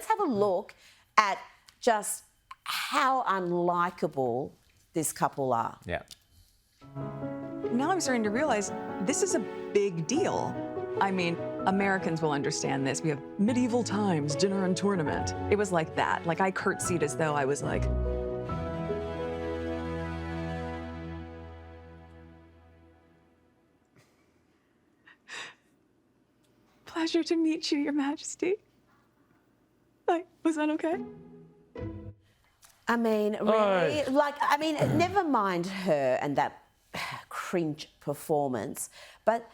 let's have a look at just how unlikable this couple are. Yeah. Now I'm starting to realize this is a big deal. I mean, Americans will understand this. We have medieval times, dinner and tournament. It was like that. Like, I curtsied as though I was like... Pleasure to meet you, Your Majesty. Like, was that okay? I mean, really? Never mind her and that cringe performance, but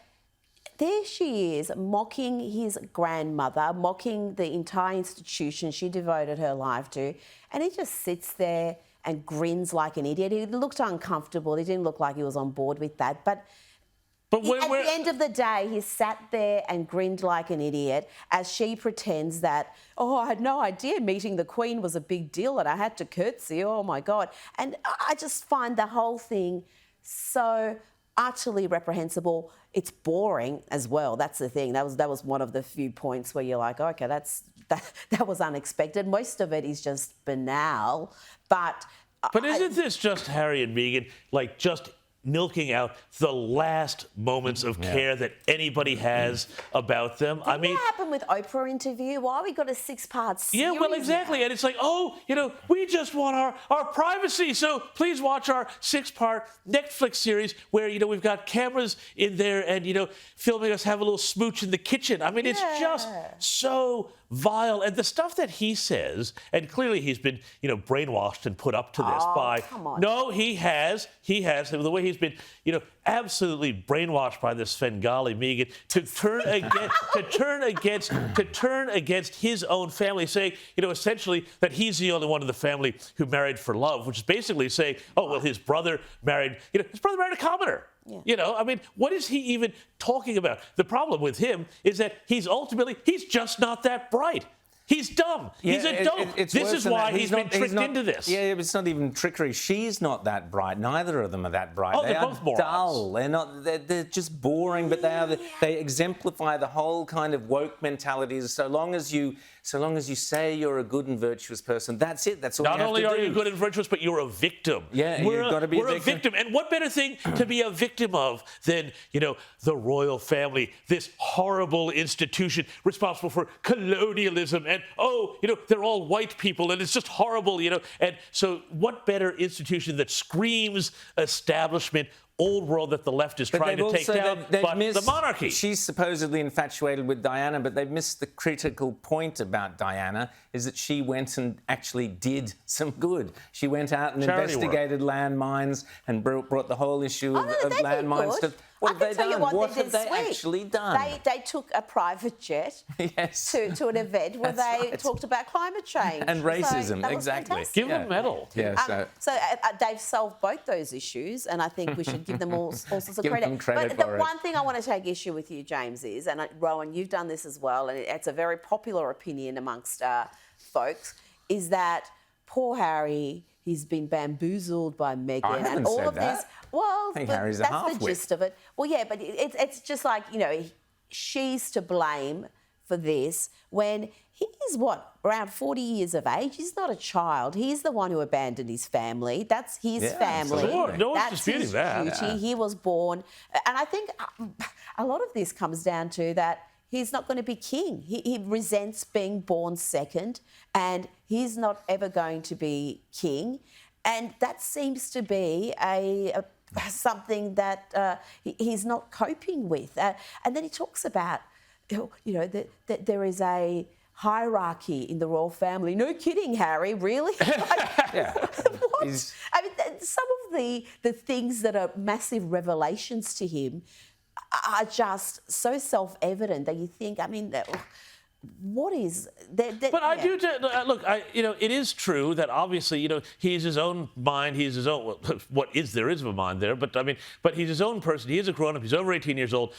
there she is mocking his grandmother, mocking the entire institution she devoted her life to, and he just sits there and grins like an idiot. He looked uncomfortable. He didn't look like he was on board with that, but at the end of the day, he sat there and grinned like an idiot as she pretends that, oh, I had no idea meeting the Queen was a big deal and I had to curtsy, oh my God. And I just find the whole thing so utterly reprehensible. It's boring as well. That's the thing. That was one of the few points where you're like, okay, that was unexpected. Most of it is just banal. But isn't this just Harry and Meghan, like, just milking out the last moments of care that anybody has about them? I mean, what happened with Oprah interview? Why we got a 6-part series? Yeah, well, exactly. Now? And it's like, oh, we just want our privacy, so please watch our 6-part Netflix series where, we've got cameras in there and, filming us have a little smooch in the kitchen. I mean, it's just so vile. And the stuff that he says, and clearly he's been, brainwashed and put up to this by... Come on. No, he has. The way he's been, absolutely brainwashed by this Svengali Meghan to turn against his own family, saying, essentially that he's the only one in the family who married for love, which is basically saying, oh, well, his brother married a commoner. Yeah. I mean, what is he even talking about? The problem with him is that he's just not that bright. He's dumb. He's a dope. This is why he's been tricked into this. Yeah, it's not even trickery. She's not that bright. Neither of them are that bright. Oh, they're both morons. Dull. They're not. They're just boring. But they exemplify the whole kind of woke mentality. So long as you say you're a good and virtuous person, that's it. That's all. Not you have only to are do. you good and virtuous, but you're a victim. Yeah, you've got to be a victim. And what better thing to be a victim of than the royal family, this horrible institution responsible for colonialism, and they're all white people, and it's just horrible, And so what better institution that screams establishment, old world that the left is trying to take down, but the monarchy. She's supposedly infatuated with Diana, but they've missed the critical point about Diana, is that she went and actually did some good. She went out and investigated landmines and brought the whole issue of landmines to... What have they done? What have they actually done? They took a private jet to an event where they talked about climate change. And racism, so exactly. Give them a medal. Yeah, so they've solved both those issues, and I think we should give them all sorts of credit. Them credit but for the one thing I want to take issue with you, James, is, and Rowan, you've done this as well, and it's a very popular opinion amongst folks, is that poor Harry... He's been bamboozled by Meghan. I haven't and all said of that. this. Well, I think Harry's a half-wit. That's the gist of it. Well, yeah, but it's just like, she's to blame for this when he's, around 40 years of age? He's not a child. He's the one who abandoned his family. That's his family. Absolutely. No one's That's disputing his that. duty. Yeah. He was born. And I think a lot of this comes down to that he's not going to be king. He resents being born second, and he's not ever going to be king. And that seems to be something that he's not coping with. And then he talks about, that there is a hierarchy in the royal family. No kidding, Harry, really? What? I mean, some of the things that are massive revelations to him are just so self-evident that you think, I mean, what is... But I do... Look, it is true that obviously, he is his own mind, he is his own... Well, there is a mind there, but he's his own person. He is a grown-up, he's over 18 years old,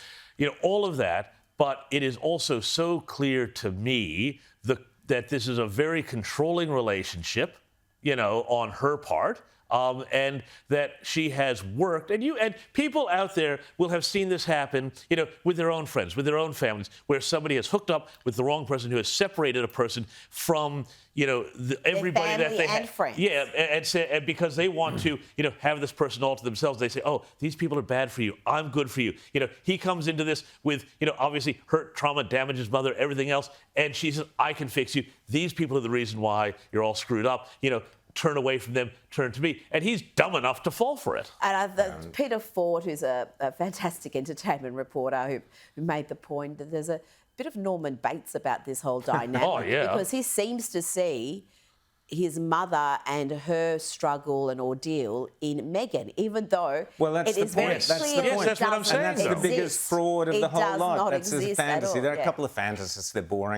all of that. But it is also so clear to me that this is a very controlling relationship, on her part. and that she has worked. And people out there will have seen this happen, with their own friends, with their own families, where somebody has hooked up with the wrong person who has separated a person from, everybody that they have. Friends. Yeah, and because they want to, have this person all to themselves, they say, oh, these people are bad for you. I'm good for you. He comes into this with, obviously hurt, trauma, damage his mother, everything else, and she says, I can fix you. These people are the reason why you're all screwed up. Turn away from them, turn to me. And he's dumb enough to fall for it. And Peter Ford, who's a fantastic entertainment reporter who made the point that there's a bit of Norman Bates about this whole dynamic. Oh, yeah. Because he seems to see his mother and her struggle and ordeal in Meghan, even though that's it the is point. very That's clear the point. That's what I'm saying, And that's the biggest fraud of the whole lot. That's a fantasy. There are a couple of fantasists. They're boring.